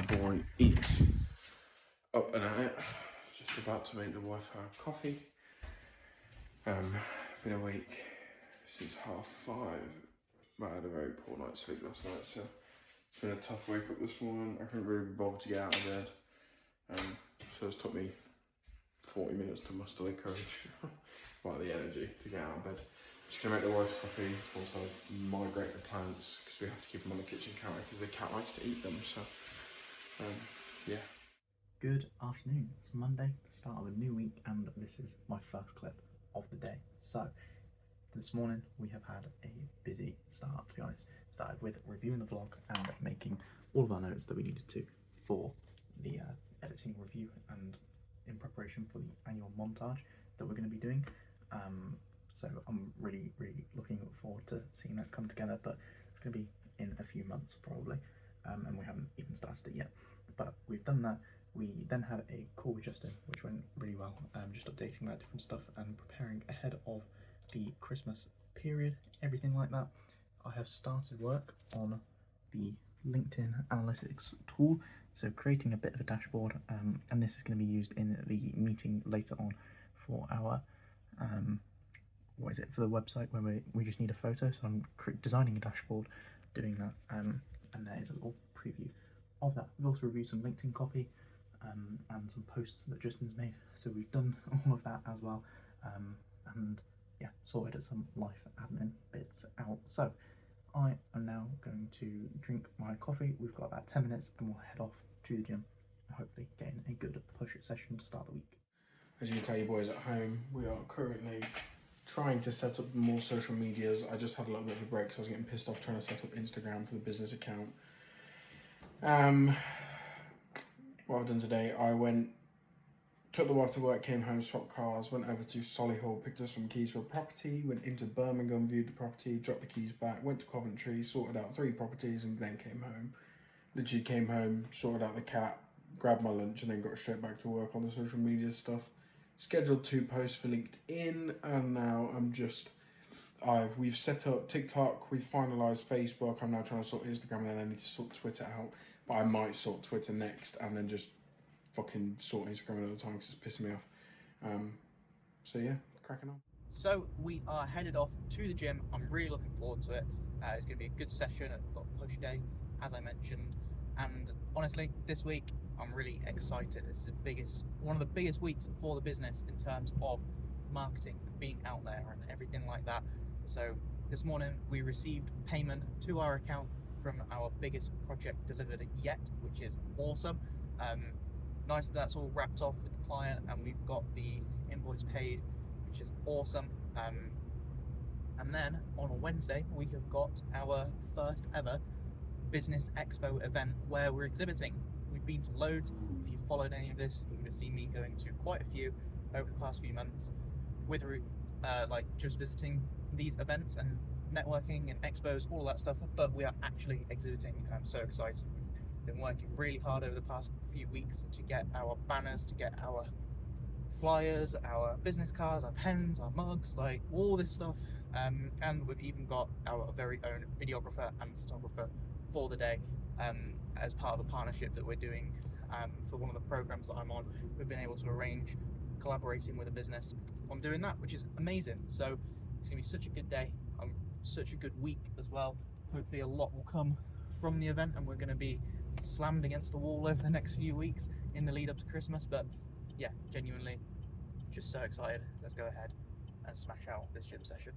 boy is up and at it, just about to make the wife her coffee. Been awake since 5:30, but I had a very poor night's sleep last night, so it's been a tough wake up this morning. I couldn't really be bothered to get out of bed, so it's took me 40 minutes to muster the courage, well, the energy to get out of bed. Just gonna make the wife's coffee, also migrate the plants because we have to keep them on the kitchen counter because the cat likes to eat them. So, yeah. Good afternoon. It's Monday, the start of a new week, and this is my first clip of the day. So, this morning we have had a busy start, to be honest. Started with reviewing the vlog and making all of our notes that we needed to for the editing review and in preparation for the annual montage that we're going to be doing. So I'm really looking forward to seeing that come together, but it's going to be in a few months probably, and we haven't even started it yet. But we've done that. We then had a call with Justin, which went really well, just updating about different stuff and preparing ahead of the Christmas period, everything like that. I have started work on the LinkedIn analytics tool, so creating a bit of a dashboard, and this is going to be used in the meeting later on for our for the website where we just need a photo. So I'm designing a dashboard, doing that, and there is a little preview of that. We've also reviewed some LinkedIn copy and some posts that Justin's made, so we've done all of that as well, and yeah, sorted some life admin bits out. So I am now going to drink my coffee. We've got about 10 minutes and we'll head off to the gym, hopefully getting a good push session to start the week. As you can tell, you boys at home, we are currently trying to set up more social medias. I just had a little bit of a break, so I was getting pissed off trying to set up Instagram for the business account. What I've done today, I took the wife to work, came home, swapped cars, went over to Solihull, picked up some keys for a property, went into Birmingham, viewed the property, dropped the keys back, went to Coventry, sorted out 3 properties, and then came home. Literally came home, sorted out the cat, grabbed my lunch, and then got straight back to work on the social media stuff. Scheduled 2 posts for LinkedIn, and now we've set up TikTok, we've finalised Facebook. I'm now trying to sort Instagram, and then I need to sort Twitter out. But I might sort Twitter next, and then just fucking sort Instagram another time because it's pissing me off. So yeah, cracking on. So we are headed off to the gym. I'm really looking forward to it. It's going to be a good session. I've got a push day, as I mentioned, and honestly, this week I'm really excited. This is one of the biggest weeks for the business in terms of marketing, being out there, and everything like that. So this morning we received payment to our account from our biggest project delivered yet, which is awesome. Nice that that's all wrapped off with the client and we've got the invoice paid, which is awesome. And then on a Wednesday we have got our first ever business expo event where we're exhibiting. We've been to loads. If you've followed any of this, you would have seen me going to quite a few over the past few months, with like just visiting these events and networking and expos, all that stuff, but we are actually exhibiting and I'm so excited. We've been working really hard over the past few weeks to get our banners, to get our flyers, our business cards, our pens, our mugs, like all this stuff, and we've even got our very own videographer and photographer for the day, as part of a partnership that we're doing for one of the programs that I'm on. We've been able to arrange collaborating with a business on doing that, which is amazing. So it's gonna be such a good day, such a good week as well. Hopefully a lot will come from the event and we're going to be slammed against the wall over the next few weeks in the lead up to Christmas. But yeah, genuinely just so excited. Let's go ahead and smash out this gym session.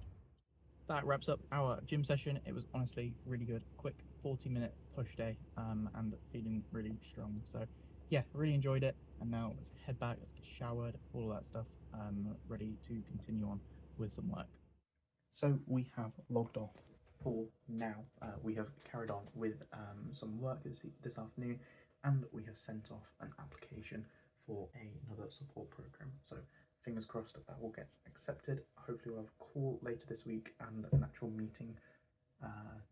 That wraps up our gym session. It was honestly really good, quick 40-minute push day, and feeling really strong. So yeah, really enjoyed it. And now let's head back, let's get showered, all of that stuff, ready to continue on with some work. So we have logged off for now. We have carried on with some work this afternoon, and we have sent off an application for another support program. So fingers crossed that will get accepted. Hopefully we'll have a call later this week and an actual meeting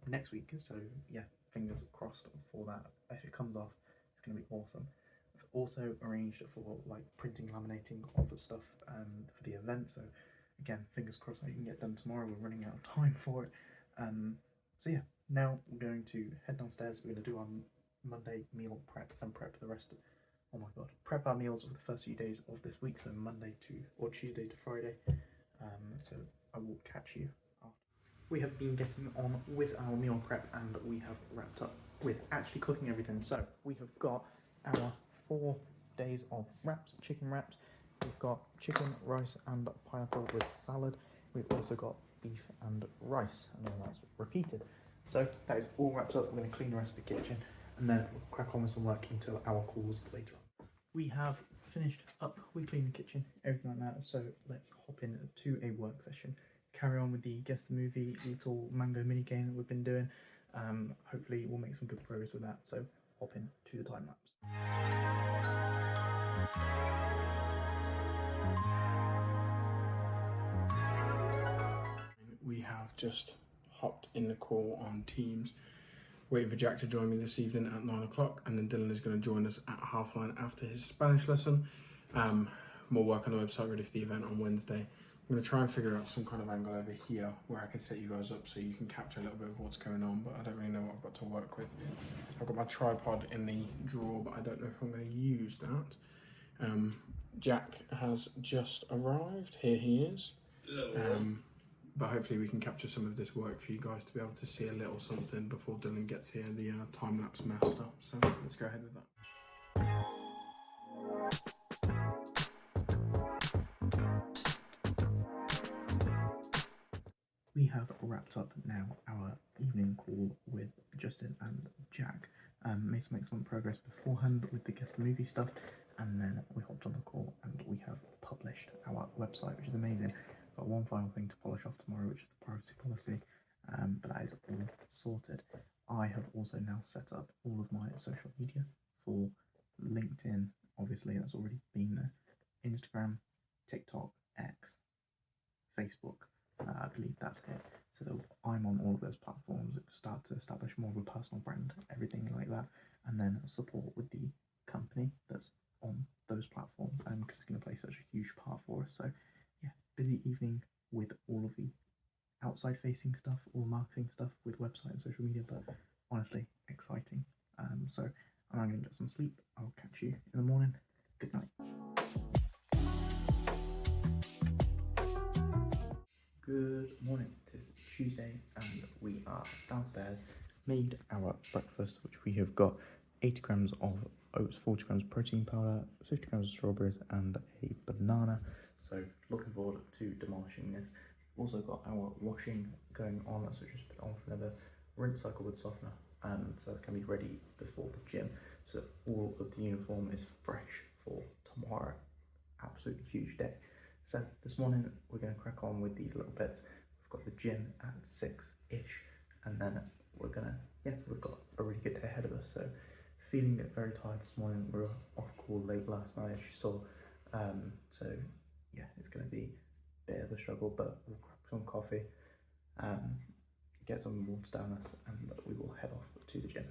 next week. So yeah, fingers crossed for that. If it comes off, it's going to be awesome. I've also arranged for like printing, laminating of the stuff for the event. So again, fingers crossed I can get done tomorrow. We're running out of time for it. So yeah, now we're going to head downstairs. We're going to do our Monday meal prep and prep the rest of, oh my god, prep our meals for the first few days of this week, so Monday to, or Tuesday to Friday. So I will catch you after. We have been getting on with our meal prep and we have wrapped up with actually cooking everything. So we have got our 4 days of wraps, chicken wraps. We've got chicken, rice and pineapple with salad. We've also got beef and rice, and then that's repeated. So that is all wrapped up. We're going to clean the rest of the kitchen and then we'll crack on with some work until our calls later on. We have finished up, we cleaned the kitchen, everything like that, so let's hop in to a work session. Carry on with the Guess the Movie little mango mini game that we've been doing. Hopefully we'll make some good progress with that, so hop in to the time lapse. We have just hopped in the call on Teams, waiting for Jack to join me this evening at 9 o'clock, and then Dylan is going to join us at 9:30 after his Spanish lesson. More work on the website ready for the event on Wednesday. I'm going to try and figure out some kind of angle over here where I can set you guys up so you can capture a little bit of what's going on, but I don't really know what I've got to work with. I've got my tripod in the drawer, but I don't know if I'm going to use that. Jack has just arrived. Here he is. But hopefully we can capture some of this work for you guys to be able to see a little something before Dylan gets here, the time-lapse messed up. So let's go ahead with that. We have wrapped up now our evening call with Justin and Jack. Made some excellent progress beforehand with the Guess the Movie stuff, and then we hopped on the call and we have published our website, which is amazing. Got one final thing to polish off tomorrow, which is the privacy policy, but that is all sorted. I have also now set up all of my social media for LinkedIn, obviously that's already been there, Instagram, TikTok, X, Facebook. I believe that's it. So that I'm on all of those platforms, start to establish more of a personal brand, everything like that, and then support with the company that's on those platforms, because it's going to play such a huge part for us. So yeah, busy evening with all of the outside facing stuff, all the marketing stuff with website and social media, but honestly exciting. So I'm going to get some sleep. I'll catch you in the morning. Good night. Good morning, it is Tuesday and we are downstairs, made our breakfast, which we have got 80 grams of oats, 40 grams of protein powder, 50 grams of strawberries and a banana. So looking forward to demolishing this. Also got our washing going on, so just put it on for another rinse cycle with softener, and so that's going to be ready before the gym. So all of the uniform is fresh for tomorrow. Absolutely huge day. So this morning we're going to crack on with these little bits. We've got the gym at 6-ish, and then we've got a really good day ahead of us. So feeling very tired this morning. We were off call late last night, as you saw. So yeah, it's going to be a bit of a struggle, but we'll grab some coffee, get some water down us, and we will head off to the gym.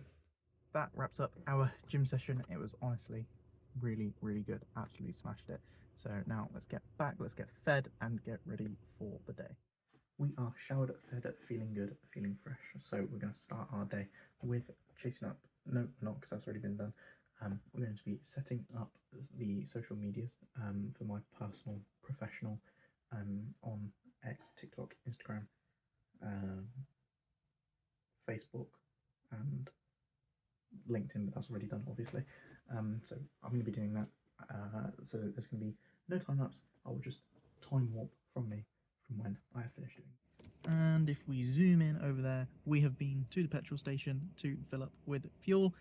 That wraps up our gym session. It was honestly really, really good. Absolutely smashed it. So now let's get back, let's get fed and get ready for the day. We are showered, fed, feeling good, feeling fresh. So we're going to start our day with chasing up, no, not because that's already been done. We're going to be setting up the social medias for my personal, professional, on X, TikTok, Instagram, Facebook, and LinkedIn, but that's already done, obviously. So I'm going to be doing that. So there's going to be no time lapse. I will just time warp from me from when I have finished doing it. And if we zoom in over there, we have been to the petrol station to fill up with fuel,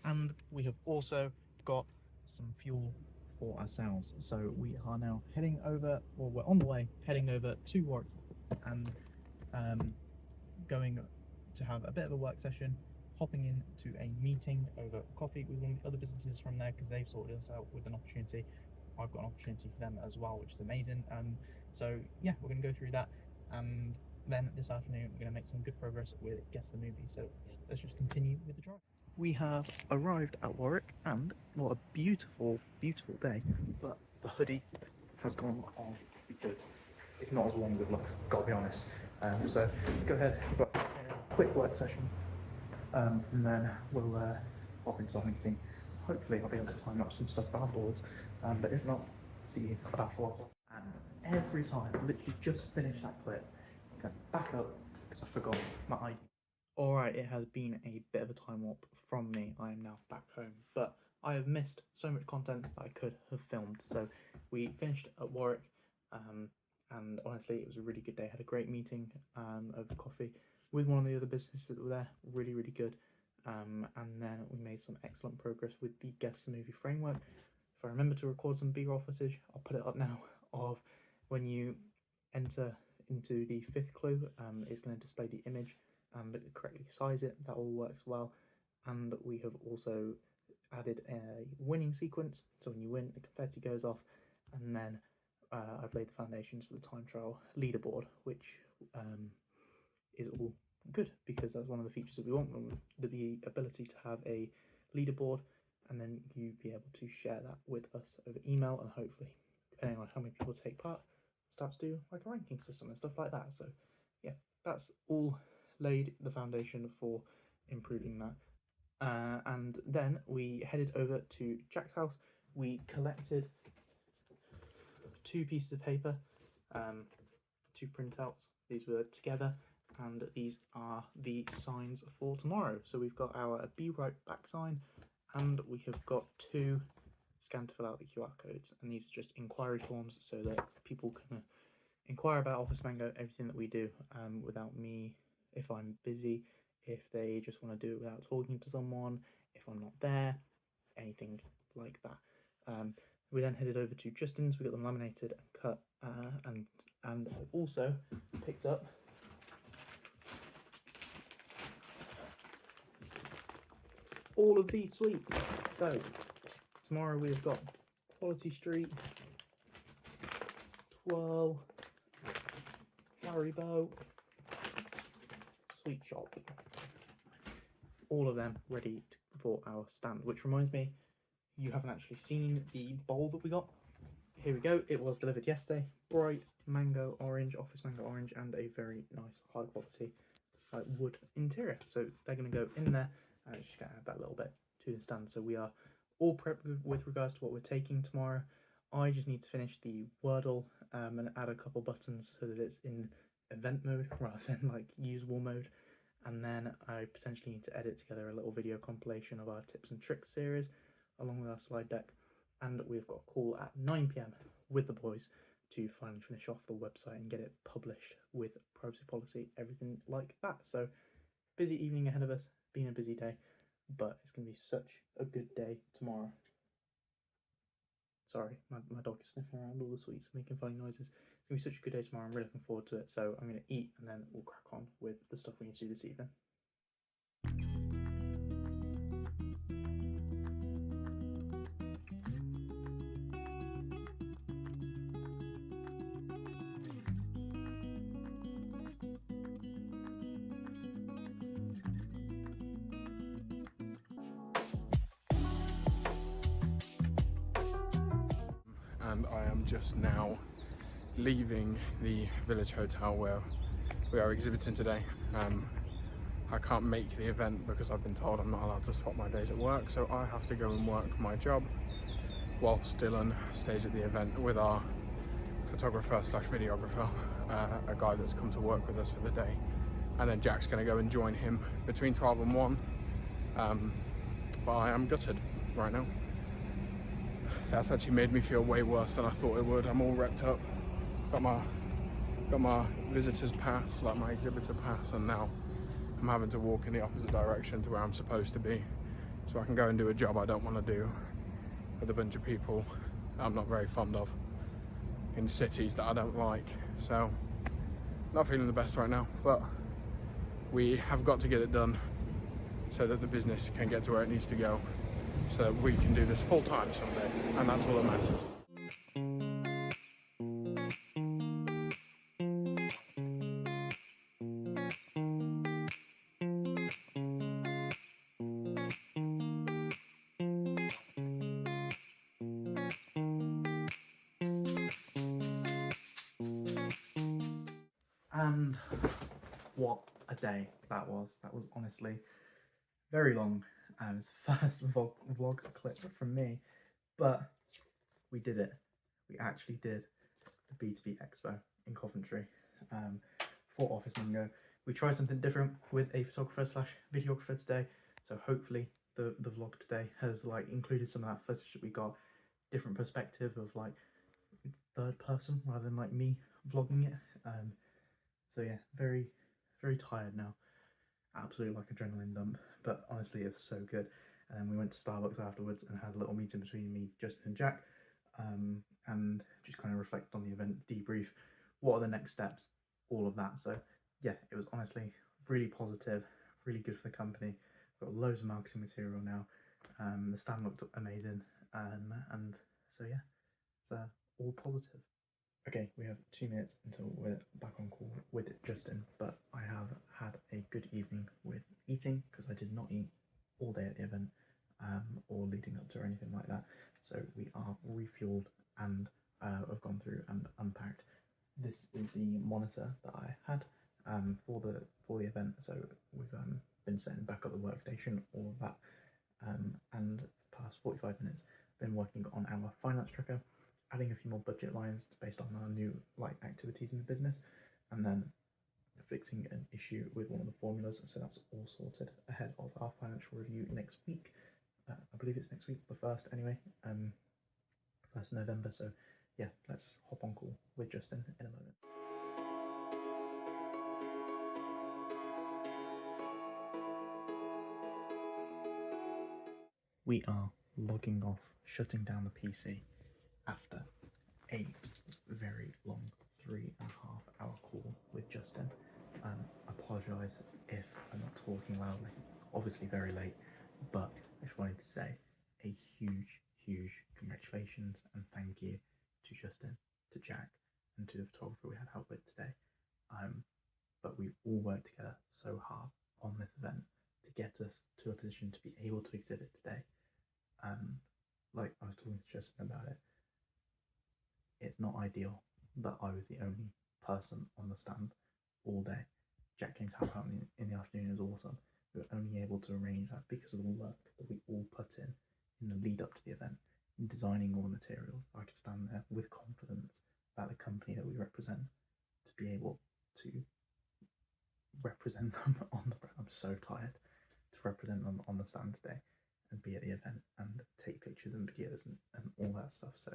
and we have also got some fuel for ourselves. So we are now heading over, or we're on the way, heading over to Warwick, and going to have a bit of a work session, hopping into a meeting over coffee with one of the other businesses from there, because they've sorted us out with an opportunity. I've got an opportunity for them as well, which is amazing. So yeah, we're going to go through that, and then this afternoon we're going to make some good progress with Guess the Movie. So let's just continue with the drive. We have arrived at Warwick, and what a beautiful, beautiful day, but the hoodie has gone off because it's not as warm as it looks, gotta be honest. So let's go ahead, we've got a quick work session, and then we'll pop into our meeting. Hopefully I'll be able to time up some stuff afterwards, but if not, see you about 4 o'clock. And every time, I literally just finished that clip, go back up because I forgot my ID. Alright, it has been a bit of a time warp from me. I am now back home, but I have missed so much content that I could have filmed. So we finished at Warwick, and honestly it was a really good day. I had a great meeting over coffee with one of the other businesses that were there, really good. And then we made some excellent progress with the Guess the Movie framework. If I remember to record some B-roll footage, I'll put it up now, of when you enter into the 5th clue, it's going to display the image and correctly size it. That all works well. And we have also added a winning sequence, so when you win, the confetti goes off, and then I've laid the foundations for the time trial leaderboard, which is all good, because that's one of the features that we want, the ability to have a leaderboard, and then you be able to share that with us over email, and hopefully, depending on how many people take part, start to do like a ranking system and stuff like that. So yeah, that's all laid the foundation for improving that. And then we headed over to Jack's house. We collected 2 pieces of paper, 2 printouts. These were together, and these are the signs for tomorrow. So we've got our Be Right Back sign, and we have got 2 scan to fill out the QR codes, and these are just inquiry forms so that people can inquire about Office Mango, everything that we do, without me, if I'm busy, if they just want to do it without talking to someone, if I'm not there, anything like that. We then headed over to Justin's. We got them laminated and cut, and I've also picked up all of these sweets. So tomorrow we've got Quality Street, Twirl, Haribo, Sweet Shop, all of them ready for our stand. Which reminds me, you haven't actually seen the bowl that we got. Here we go. It was delivered yesterday. Bright mango orange, Office Mango orange, and a very nice high quality wood interior. So they're going to go in there, and it's just going to add that little bit to the stand. So we are all prepped with regards to what we're taking tomorrow. I just need to finish the Wordle and add a couple buttons so that it's in event mode rather than like usable mode. And then I potentially need to edit together a little video compilation of our tips and tricks series along with our slide deck. And we've got a call at 9 PM with the boys to finally finish off the website and get it published with privacy policy, everything like that. So busy evening ahead of us, been a busy day, but it's going to be such a good day tomorrow. Sorry, my dog is sniffing around all the sweets, making funny noises. It's going to be such a good day tomorrow. I'm really looking forward to it. So I'm going to eat, and then we'll crack on with the stuff we need to do this evening. And I am just now leaving the Village Hotel where we are exhibiting today. I can't make the event because I've been told I'm not allowed to swap my days at work, so I have to go and work my job whilst Dylan stays at the event with our photographer slash videographer, a guy that's come to work with us for the day, and then Jack's going to go and join him between 12 and 1. But I am gutted right now. That's actually made me feel way worse than I thought it would. I'm all wrapped up, got my visitor's pass, like my exhibitor pass, and now I'm having to walk in the opposite direction to where I'm supposed to be so I can go and do a job I don't want to do with a bunch of people I'm not very fond of in cities that I don't like. So not feeling the best right now, but we have got to get it done so that the business can get to where it needs to go, so that we can do this full time someday, and that's all that matters. And what a day that was. That was honestly very long, and it's the first vlog clip from me, but we did it. We actually did the B2B Expo in Coventry for Office Mango. We tried something different with a photographer slash videographer today, so hopefully the vlog today has like included some of that footage that we got, different perspective of like third person rather than like me vlogging it. So yeah, very tired now, absolutely like adrenaline dump, but honestly it was so good. And then we went to Starbucks afterwards and had a little meeting between me, Justin and Jack, and just kind of reflect on the event, debrief, what are the next steps, all of that. So yeah, it was honestly really positive, really good for the company. Got loads of marketing material now. The stand looked amazing, and so yeah, it's all positive. Okay, we have 2 minutes until we're back on call with Justin, but I have had a good evening with eating because I did not eat all day at the event or leading up to or anything like that. So we are refueled and have gone through and unpacked. This is the monitor that I had for the event. So we've been setting back up the workstation, all of that, and the past 45 minutes been working on our finance tracker, adding a few more budget lines based on our new like activities in the business, and then fixing an issue with one of the formulas. So that's all sorted ahead of our financial review next week. I believe it's next week, the 1st anyway, 1st of November. So yeah, let's hop on call with Justin in a moment. We are logging off, shutting down the PC after a very long 3.5-hour call with Justin. Apologise if I'm not talking loudly, obviously very late, but I just wanted to say a huge congratulations and thank you to Justin, to Jack, and to the photographer we had help with today. But we've all worked together so hard on this event to get us to a position to be able to exhibit today. Like I was talking to Justin about it, it's not ideal that I was the only person on the stand all day. Jack came to help out in the afternoon, it was awesome. We were only able to arrange that because of the work that we all put in the lead up to the event, in designing all the materials. I could stand there with confidence about the company that we represent, to be able to represent them on the brand. I'm so tired to represent them on the stand today and be at the event and take pictures and videos and all that stuff. So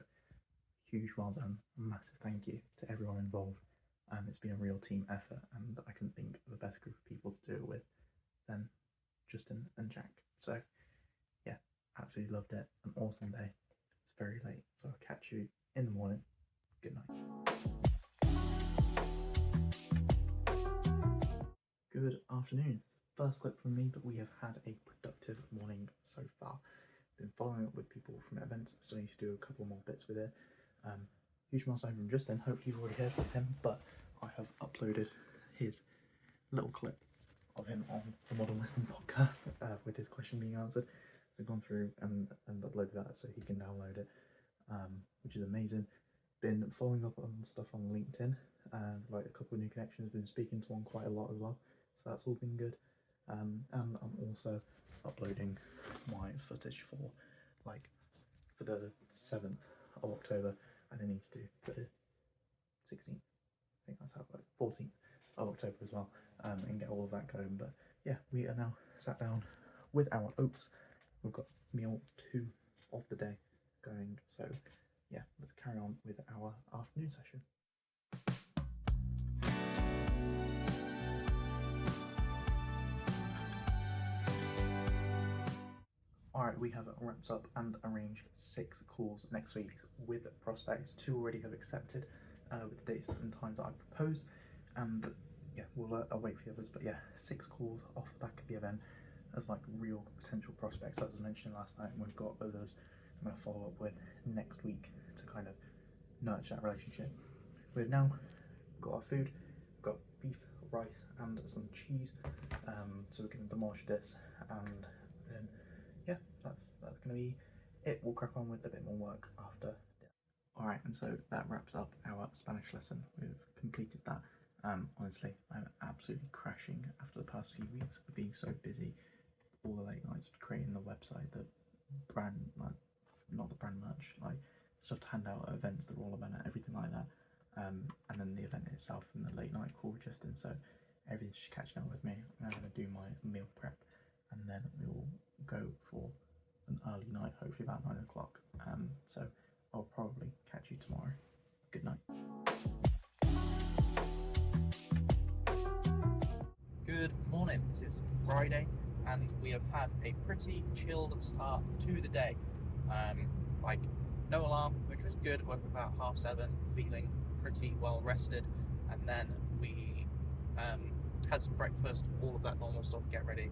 huge well done, massive thank you to everyone involved. It's been a real team effort, and I couldn't think of a better group of people to do it with than Justin and Jack. So yeah, absolutely loved it. An awesome day. It's very late, so I'll catch you in the morning. Good night. Good afternoon. First clip from me, but we have had a productive morning so far. Been following up with people from events, still need to do a couple more bits with it. Huge milestone from Justin, hopefully you've already heard from him, but I have uploaded his little clip of him on the Model Listening podcast with his question being answered. So I've gone through and uploaded that so he can download it, which is amazing. Been following up on stuff on LinkedIn, like a couple of new connections, been speaking to one quite a lot as well, so that's all been good. And I'm also uploading my footage for the 7th of October, and it needs to for the 16th, I think that's how, like 14th of October as well, and get all of that going. But yeah, we are now sat down with our oats. We've got meal 2 of the day going, so yeah, let's carry on with our afternoon session. Alright, we have wrapped up and arranged 6 calls next week with prospects. 2 already have accepted with the dates and times that I proposed, and yeah, we'll await for the others. But yeah, 6 calls off the back of the event as like real potential prospects. As I was mentioning last night, and we've got others I'm going to follow up with next week to kind of nurture that relationship. We've now got our food, we've got beef, rice, and some cheese, so we can demolish this, and then yeah, that's going to be it. We'll crack on with a bit more work after. Alright, and so that wraps up our Spanish lesson. We've completed that. Honestly, I'm absolutely crashing after the past few weeks of being so busy all the late nights, creating the website, the brand, like, not the brand merch, like stuff to hand out at events, the roll event, everything like that. And then the event itself and the late night call Justin. So everything's just catching up with me. I'm going to do my meal prep, and then we will go for an early night, hopefully about 9 o'clock. So I'll probably catch you tomorrow. Good night. Good morning. It is Friday, and we have had a pretty chilled start to the day. Like no alarm, which was good. Woke up about 7:30, feeling pretty well rested, and then we had some breakfast, all of that normal stuff, get ready,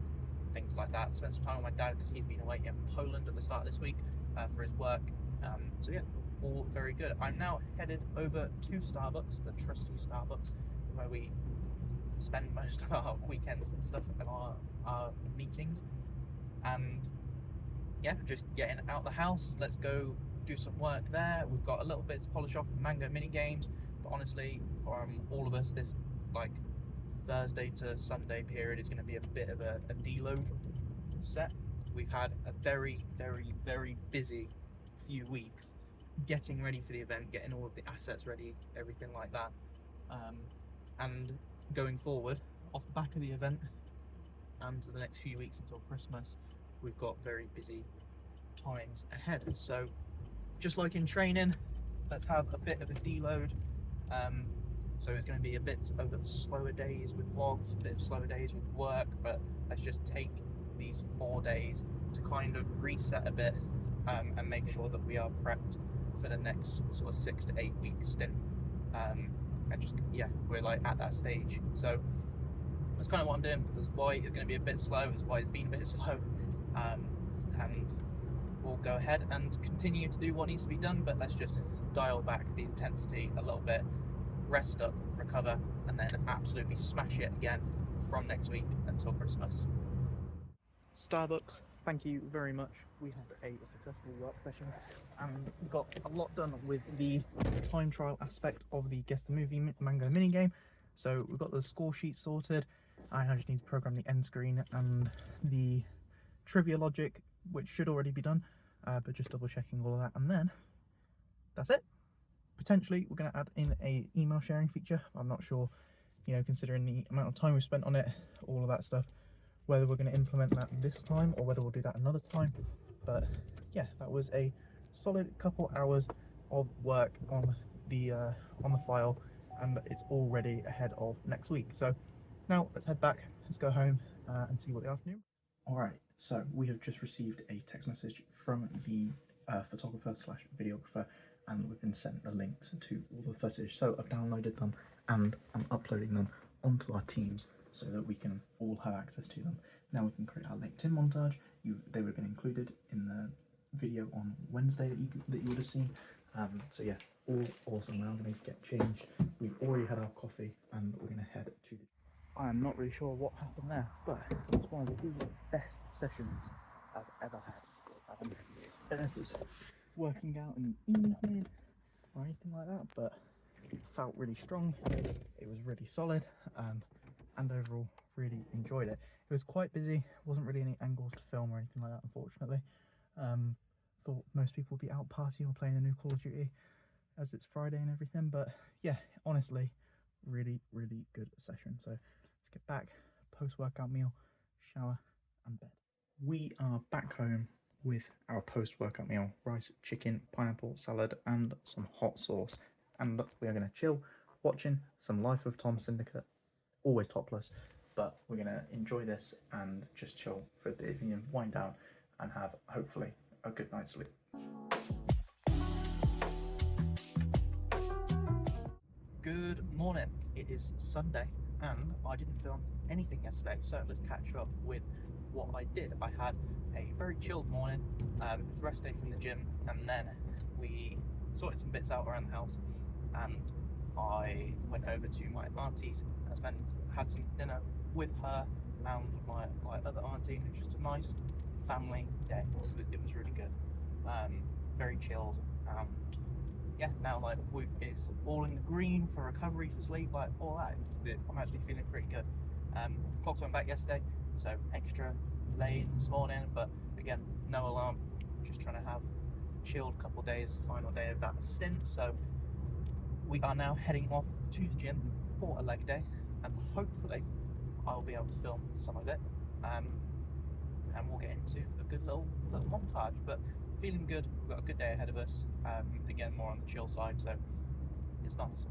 things like that. Spent some time with my dad because he's been away in Poland at the start of this week for his work. So yeah, all very good. I'm now headed over to Starbucks, the trusty Starbucks, where we spend most of our weekends and stuff and our meetings. And yeah, just getting out the house. Let's go do some work there. We've got a little bit to polish off the Mango mini games, but honestly, from all of us, this like Thursday to Sunday period is going to be a bit of a deload set. We've had a very, very, very busy few weeks getting ready for the event, getting all of the assets ready, everything like that. And going forward, off the back of the event and the next few weeks until Christmas, we've got very busy times ahead. So just like in training, let's have a bit of a deload. So it's going to be a bit of slower days with vlogs, a bit of slower days with work, but let's just take these 4 days to kind of reset a bit and make sure that we are prepped for the next sort of 6 to 8 weeks stint. And just, yeah, we're like at that stage. So that's kind of what I'm doing. That's why it's going to be a bit slow. It's why it's been a bit slow. And we'll go ahead and continue to do what needs to be done, but let's just dial back the intensity a little bit, rest up, recover, and then absolutely smash it again from next week until Christmas. Starbucks, thank you very much. We had a successful work session and got a lot done with the time trial aspect of the Guess the Movie Mango mini game. So we've got the score sheet sorted. I just need to program the end screen and the trivia logic, which should already be done, but just double checking all of that, and then that's it. Potentially we're going to add in a email sharing feature. I'm not sure, you know, considering the amount of time we've spent on it, all of that stuff, whether we're going to implement that this time or whether we'll do that another time. But yeah, that was a solid couple hours of work on the file, and it's already ahead of next week. So now let's head back, let's go home and see what the afternoon. Alright, so we have just received a text message from the photographer slash videographer, and we've been sent the links to all the footage. So I've downloaded them and I'm uploading them onto our Teams so that we can all have access to them. Now we can create our LinkedIn montage. They would have been included in the video on Wednesday that you would have seen. So yeah, all awesome. Now I'm going to get changed. We've already had our coffee and we're going to head to the... I am not really sure what happened there, but it was one of the best sessions I've ever had. I don't know if it's working out in the evening or anything like that, but it felt really strong. It was really solid, and overall really enjoyed it. It was quite busy, wasn't really any angles to film or anything like that, unfortunately. Thought most people would be out partying or playing the new Call of Duty as it's Friday and everything, but yeah, honestly, really, really good session. So let's get back, post-workout meal, shower and bed. We are back home with our post-workout meal: rice, chicken, pineapple salad and some hot sauce. And we are going to chill watching some Life of Tom Syndicate, always topless, but we're going to enjoy this and just chill for a bit, wind down and have hopefully a good night's sleep. Good morning. It is Sunday and I didn't film anything yesterday, so let's catch up with what I did. I had a very chilled morning. It was rest day from the gym, and then we sorted some bits out around the house, and I went over to my auntie's and had some dinner with her and my other auntie. It was just a nice family day. It was really good. Very chilled, and yeah, now like Whoop is all in the green for recovery, for sleep, like all that. I'm actually feeling pretty good. Clocks went back yesterday, so extra late this morning, but again, no alarm. Just trying to have a chilled couple days, final day of that stint. So we are now heading off to the gym for a leg day, and hopefully I'll be able to film some of it, and we'll get into a good little montage. But feeling good. We've got a good day ahead of us. Again, more on the chill side, so it's nice.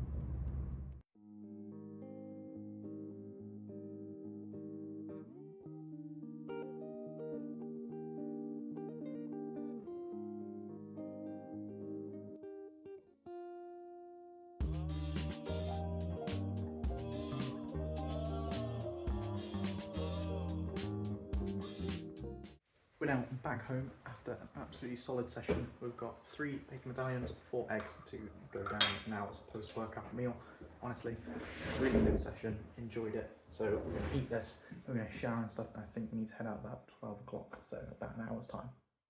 We're now back home after an absolutely solid session. We've got 3 bacon medallions, 4 eggs to go down now as a post-workout meal. Honestly, really good session, enjoyed it. So we're going to eat this, we're going to shower and stuff, and I think we need to head out about 12 o'clock, so about an hour's time.